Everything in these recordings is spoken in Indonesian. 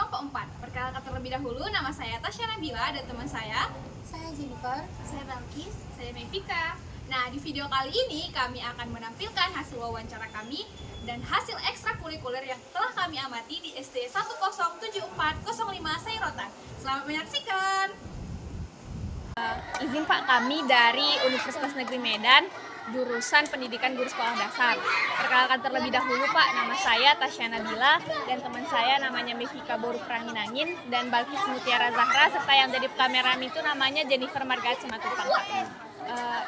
kelompok 4. Perkenalkan terlebih dahulu, nama saya Tasya Nabila dan teman saya Jennifer, saya Balkis, saya Mevika. Nah, di video kali ini kami akan menampilkan hasil wawancara kami dan hasil ekstrakurikuler yang telah kami amati di SD 107405 Sairotan. Selamat menyaksikan. Izin Pak, kami dari Universitas Negeri Medan, jurusan Pendidikan Guru Sekolah Dasar. Perkenalkan terlebih dahulu Pak, nama saya Tasya Nabila dan teman saya namanya Mevika Boru Angin dan Balkis Mutiara Zahra, serta yang jadi kameramen itu namanya Jennifer Margaret Simatupang Pak.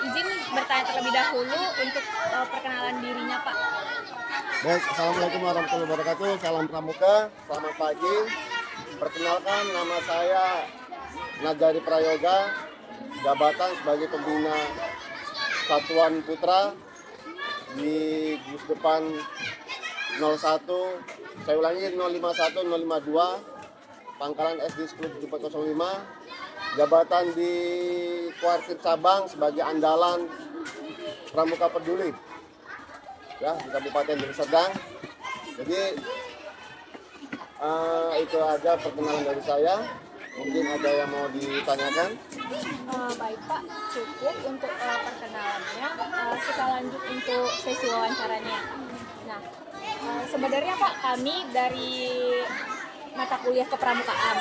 Izin bertanya terlebih dahulu untuk perkenalan dirinya Pak. Baik, Assalamualaikum warahmatullahi wabarakatuh. Salam Pramuka, selamat pagi. Perkenalkan, nama saya Najari Prayoga, jabatan sebagai pembina Satuan Putra di Gus Depan 01, saya ulangi 051 052, Pangkalan SD 10405, jabatan di Kuartir Cabang sebagai andalan Pramuka Peduli ya di Kabupaten Deli Serdang. Jadi itu aja perkenalan dari saya. Mungkin ada yang mau ditanyakan? Baik Pak, cukup untuk perkenalannya. Kita lanjut untuk sesi wawancaranya. Nah, sebenarnya Pak, kami dari mata kuliah kepramukaan.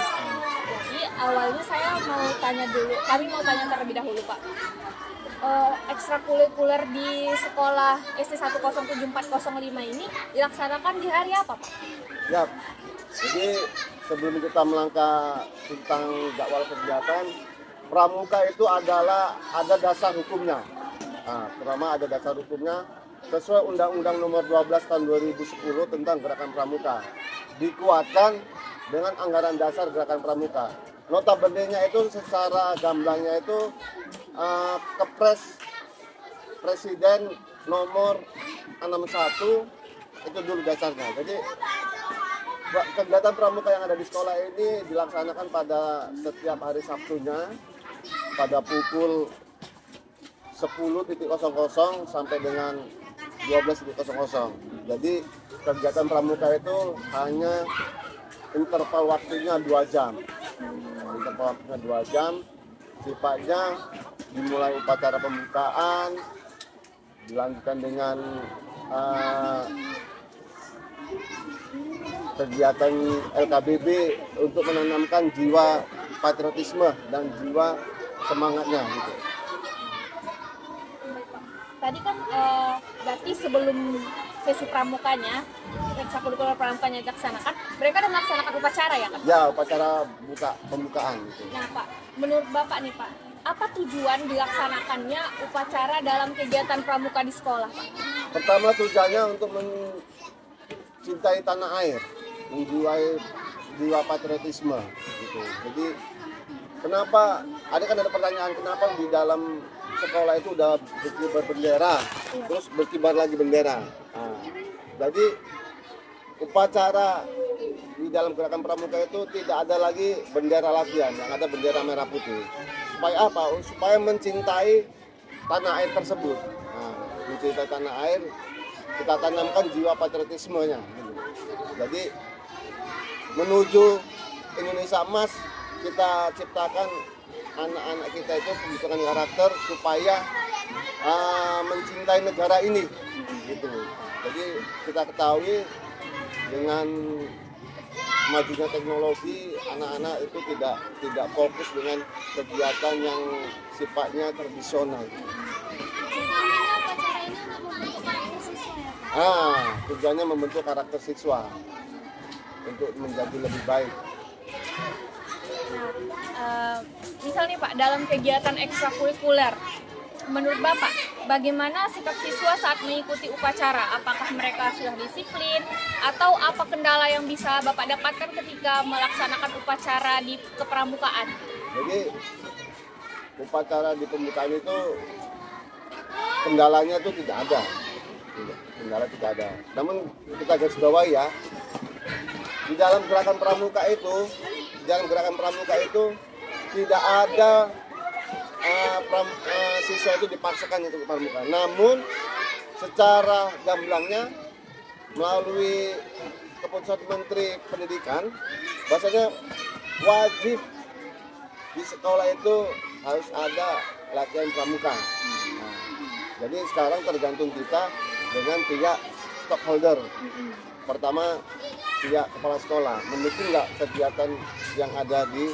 Jadi awalnya saya mau tanya dulu, kami mau tanya terlebih dahulu Pak. Ekstrakurikuler di sekolah SD 107405 ini dilaksanakan di hari apa Pak? Ya, jadi sebelum kita melangkah tentang jadwal kegiatan, pramuka itu adalah ada dasar hukumnya. Nah, pertama ada dasar hukumnya sesuai Undang-Undang Nomor 12 Tahun 2010 tentang Gerakan Pramuka. Dikuatkan dengan anggaran dasar Gerakan Pramuka. Notabene-nya itu secara gamblangnya itu Kepres Presiden nomor 61 itu dulu dasarnya. Jadi kegiatan pramuka yang ada di sekolah ini dilaksanakan pada setiap hari Sabtunya pada pukul 10.00 sampai dengan 12.00. Jadi kegiatan pramuka itu hanya interval waktunya 2 jam. Interval waktunya 2 jam. Sifatnya dimulai upacara pembukaan, dilanjutkan dengan kegiatan LKBB untuk menanamkan jiwa patriotisme dan jiwa semangatnya gitu. Tadi kan berarti sebelum sesi pramukanya, ekstrakurikuler pramukanya dilaksanakan, mereka ada melaksanakan upacara ya kan? Ya, upacara pembukaan gitu. Nah Pak, menurut Bapak nih Pak, apa tujuan dilaksanakannya upacara dalam kegiatan pramuka di sekolah Pak? Pertama tujuannya untuk mencintai tanah air, menjiwai jiwa patriotisme gitu. Jadi kenapa ada pertanyaan kenapa di dalam sekolah itu udah berkibar bendera, terus berkibar lagi bendera. Nah, jadi upacara di dalam gerakan pramuka itu tidak ada lagi bendera latihan, yang ada bendera merah putih. Supaya apa? Supaya mencintai tanah air tersebut. Nah, mencintai tanah air, kita tanamkan jiwa patriotismenya. Jadi menuju Indonesia emas, kita ciptakan anak-anak kita itu pembentukan karakter supaya mencintai negara ini gitu. Jadi kita ketahui dengan majunya teknologi, anak-anak itu tidak fokus dengan kegiatan yang sifatnya tradisional. Tujuannya membentuk karakter siswa untuk menjadi lebih baik. Nah, misalnya Pak, dalam kegiatan ekstrakurikuler, menurut Bapak, bagaimana sikap siswa saat mengikuti upacara? Apakah mereka sudah disiplin? Atau apa kendala yang bisa Bapak dapatkan ketika melaksanakan upacara di kepramukaan? Jadi, upacara di pembukaan itu kendalanya itu tidak ada. Kendala tidak ada. Namun kita garis bawahi ya, di dalam gerakan pramuka itu tidak ada siswa itu dipaksakan untuk ke pramuka. Namun secara gamblangnya melalui keputusan Menteri Pendidikan Bahasanya wajib di sekolah itu harus ada latihan pramuka. Nah, jadi sekarang tergantung kita dengan pihak stakeholder. Pertama, pihak kepala sekolah mendukung nggak kegiatan yang ada di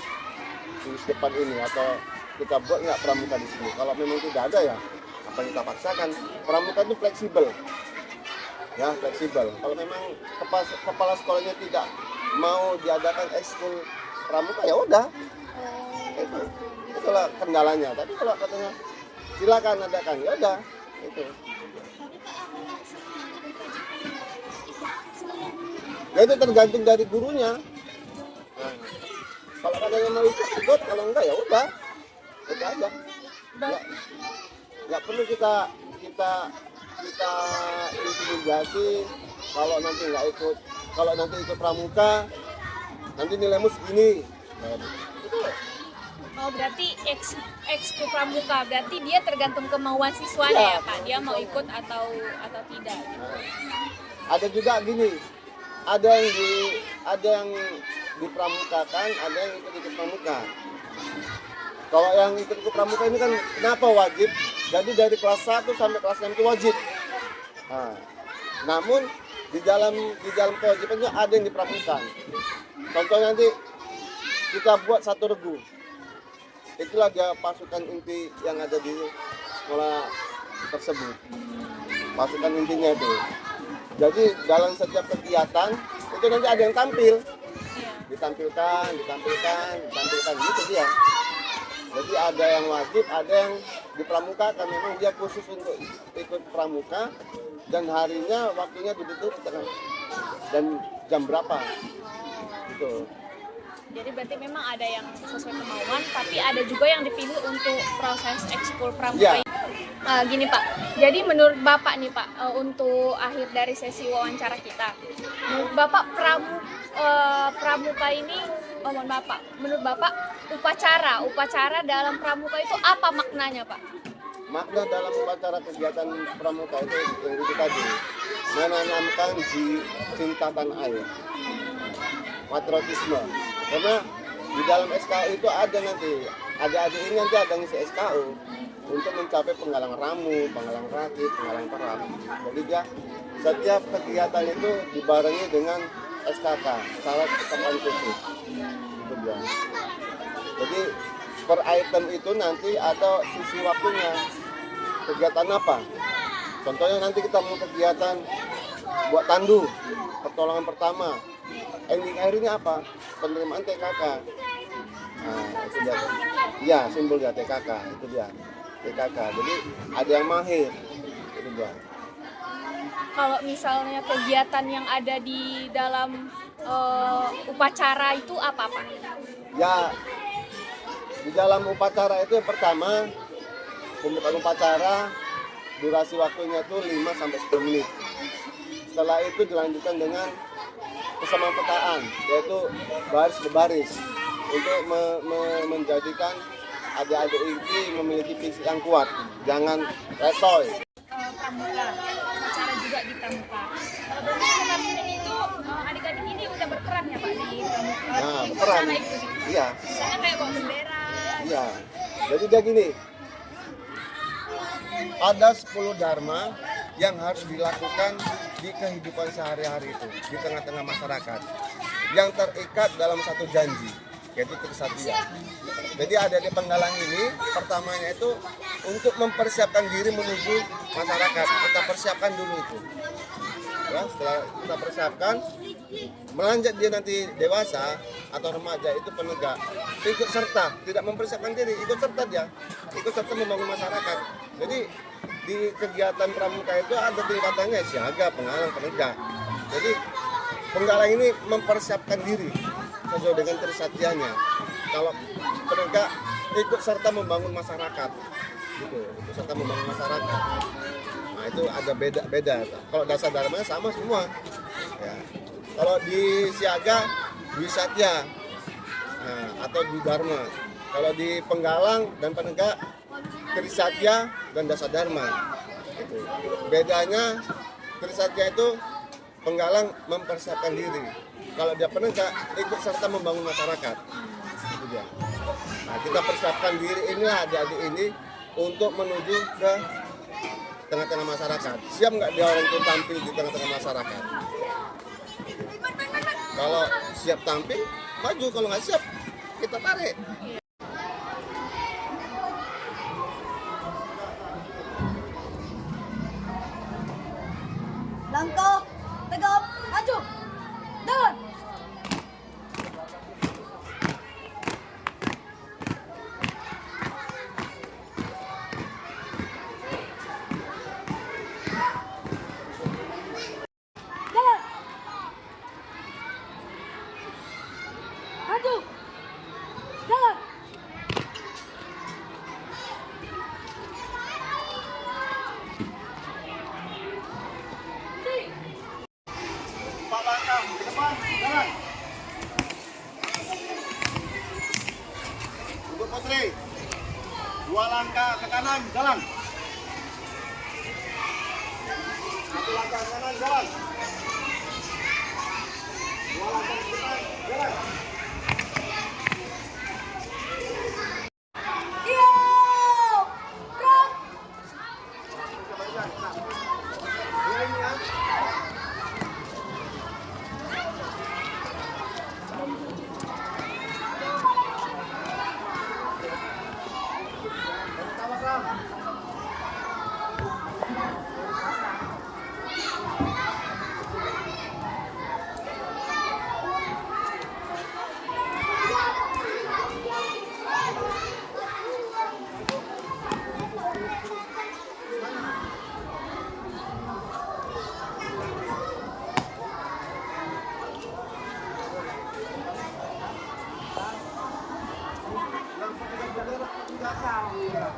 depan ini, atau kita buat nggak pramuka di sini. Kalau memang tidak ada ya apa yang kita paksakan. Pramuka itu fleksibel, ya fleksibel. Kalau memang kepala sekolahnya tidak mau diadakan ekskul pramuka, ya udah, itulah kendalanya. Tapi kalau katanya silakan adakan, ya udah itu. Ya itu tergantung dari gurunya. Nah, kalau katanya mau ikut, kalau enggak ya udah, itu aja. Nggak perlu kita intimidasi. Kalau nanti nggak ikut, kalau nanti ikut pramuka, nanti nilaimu segini. Nah, itu. Oh, berarti ekskul pramuka, berarti dia tergantung kemauan siswanya ya Pak, dia mau ikut atau tidak gitu. Nah, ada juga gini, ada yang dipramukakan, ada yang ikut pramuka. Kalau yang ikut pramuka ini kan kenapa wajib? Jadi dari kelas 1 sampai kelas 6 itu wajib. Nah, namun di dalam kewajibannya ada yang dipramukakan. Contohnya nanti kita buat satu regu. Itulah dia pasukan inti yang ada di sekolah tersebut. Pasukan intinya itu. Jadi dalam setiap kegiatan itu nanti ada yang tampil, ditampilkan gitu dia. Jadi ada yang wajib, ada yang dipramukakan. Memang dia khusus untuk ikut pramuka dan harinya waktunya ditentukan dan jam berapa gitu. Jadi berarti memang ada yang sesuai kemauan, tapi ada juga yang dipilih untuk proses ekskul pramuka. Ya. Gini Pak, jadi menurut Bapak nih Pak, untuk akhir dari sesi wawancara kita, menurut Bapak pramuka ini, mohon maaf Pak, menurut Bapak upacara dalam pramuka itu apa maknanya Pak? Makna dalam upacara kegiatan pramuka itu yang itu tadi, menanamkan cinta tanah air, patriotisme. Karena di dalam SKU itu ada nanti, adik-adik ini nanti ada ngisi SKU untuk mencapai penggalang ramu, penggalang rakit, penggalang perang. Jadi dia setiap kegiatan itu dibarengi dengan SKK, syarat ketemuan khusus. Itu dia. Jadi per item itu nanti ada sisi waktunya. Kegiatan apa? Contohnya nanti kita mau kegiatan buat tandu, pertolongan pertama. Ending akhir ini apa? Penerimaan TKK. Nah, itu dia. Ya, simbol dia TKK, itu dia. TKK. Jadi ada yang mahir. Itu dia. Kalau misalnya kegiatan yang ada di dalam upacara itu apa Pak? Ya, di dalam upacara itu yang pertama, pembukaan upacara, durasi waktunya itu 5 sampai 10 menit. Setelah itu dilanjutkan dengan kesamaptaan, yaitu baris berbaris untuk menjadikan adik-adik ini memiliki fisik yang kuat, jangan letoy. Pramuka, upacara juga di pramuka. Kalau dari kemarin itu adik-adik ini udah berperan ya Pak di pramuka? Nah, Di berperan. upacara itu. Iya. Misalnya kayak bawa bendera. Iya. Jadi dia gini. Ada 10 dharma yang harus dilakukan di kehidupan sehari-hari itu di tengah-tengah masyarakat yang terikat dalam satu janji, yaitu Trisatya. Jadi ada di penggalang ini, pertamanya itu untuk mempersiapkan diri menuju masyarakat. Kita persiapkan dulu itu. Ya, setelah kita persiapkan, melanjut dia nanti dewasa atau remaja itu penegak, ikut serta, tidak mempersiapkan diri, ikut serta dia, ikut serta membangun masyarakat. Jadi di kegiatan pramuka itu ada tingkatannya, siaga, penggalang, penegak. Jadi penggalang ini mempersiapkan diri sesuai dengan Trisatyanya. Kalau penegak ikut serta membangun masyarakat, gitu, ikut serta membangun masyarakat. Nah itu ada beda. Kalau dasar dharmanya sama semua. Ya. Kalau di siaga, di satya, nah, atau di dharma. Kalau di penggalang dan penegak, Trisatya dan dasar dharma. Gitu. Bedanya Trisatya itu penggalang mempersiapkan diri, kalau dia penegak ikut serta membangun masyarakat. Itu dia. Nah, kita persiapkan diri inilah adik-adik ini untuk menuju ke tengah-tengah masyarakat. Siap nggak dia orang itu tampil di tengah-tengah masyarakat? Kalau siap tampil, maju. Kalau nggak siap, kita tarik. Langkah, tegap, maju. Dan maju. Dan Pak langkah ke depan, jalan. Untuk Putri, 2 langkah ke kanan, jalan. 1 langkah ke kanan, jalan. 2 langkah ke depan, jalan. siap. Gerak. Ini ya.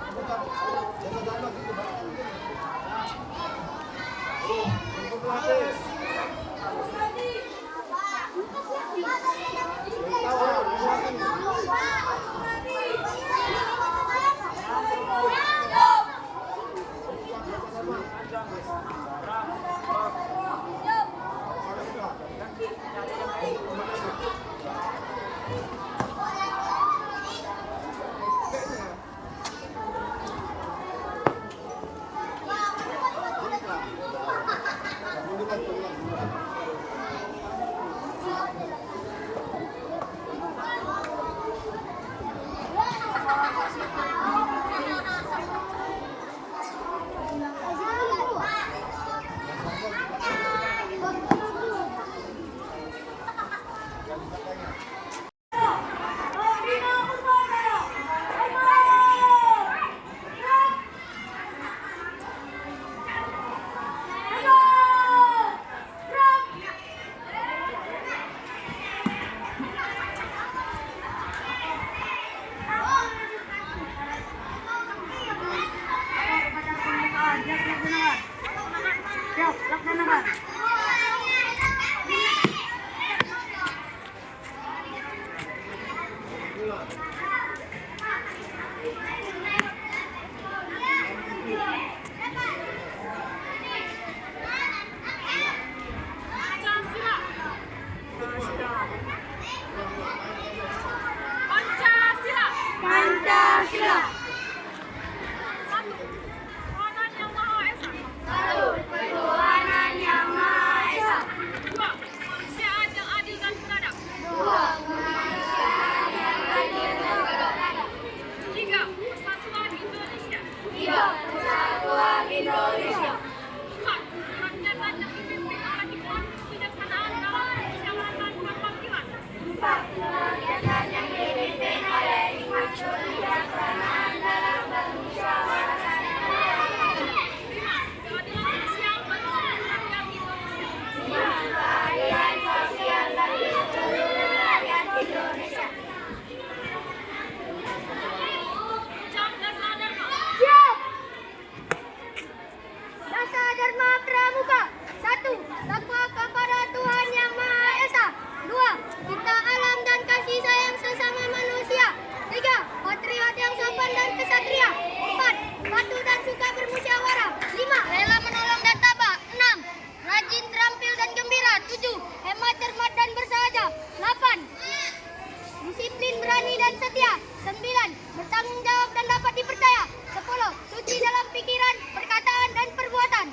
Pancasila. Indonesia. Kerakyatan yang dipimpin oleh hikmat, kebijaksanaan dalam kemusyawaratan perwakilan. Kerakyatan yang dipimpin oleh hikmat, kebijaksanaan dan setia. 9. Bertanggung jawab dan dapat dipercaya. 10. Suci dalam pikiran, perkataan, dan perbuatan.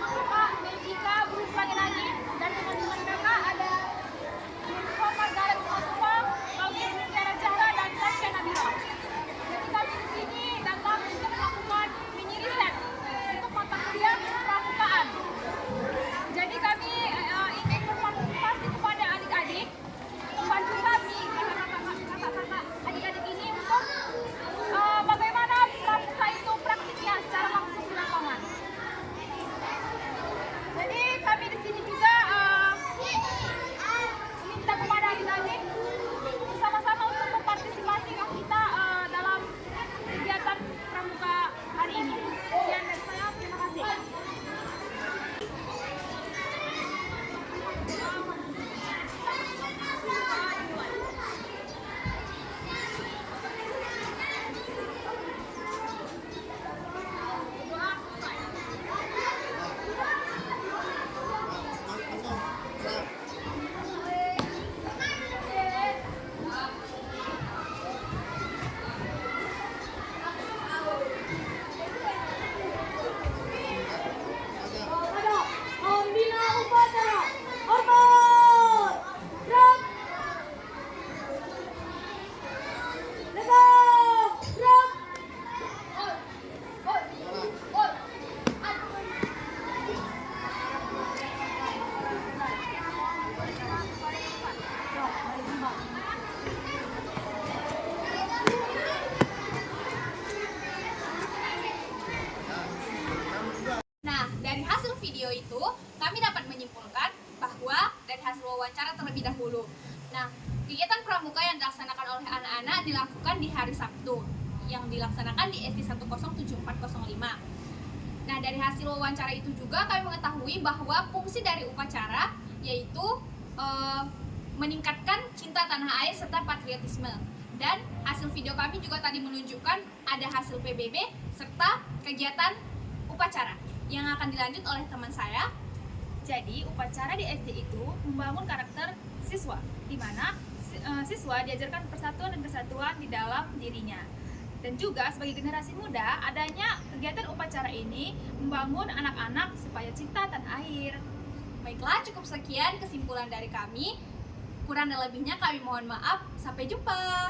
Kakak Melvika Buru Praginangin dan teman-teman kakak ada Muhammad Gareth Fatwa, Bagus Mutiara Jahra, dan Tasya Nabila. Jadi kami di sini datang untuk melakukan mini riset untuk mata kuliah pramukaan. Jadi kami ingin berpartisipasi kepada adik-adik, membantu kami kakak-kakak adik-adik ini untuk bagaimana pramuka itu praktiknya secara langsung di lapangan. Jadi kami di sini juga minta kepada adik-adik bersama-sama untuk berpartisipasi kita dalam kegiatan pramuka hari ini. Sekian dari saya, terima kasih. Membina upacara. Hormat. Gerak. Tegak. Gerak. Nah, dari hasil video itu, kami dapat menyimpulkan bahwa dari hasil wawancara terlebih dahulu. Nah, kegiatan pramuka yang dilaksanakan oleh anak-anak dilakukan di hari Sabtu, yang dilaksanakan di SD 107405. Nah, dari hasil wawancara itu juga kami mengetahui bahwa fungsi dari upacara yaitu meningkatkan cinta tanah air serta patriotisme. Dan hasil video kami juga tadi menunjukkan ada hasil PBB serta kegiatan upacara yang akan dilanjut oleh teman saya. Jadi, upacara di SD itu membangun karakter siswa, di mana siswa diajarkan persatuan dan kesatuan di dalam dirinya. Dan juga sebagai generasi muda, adanya kegiatan upacara ini membangun anak-anak supaya cinta tanah air. Baiklah, cukup sekian kesimpulan dari kami. Kurang dan lebihnya kami mohon maaf. Sampai jumpa.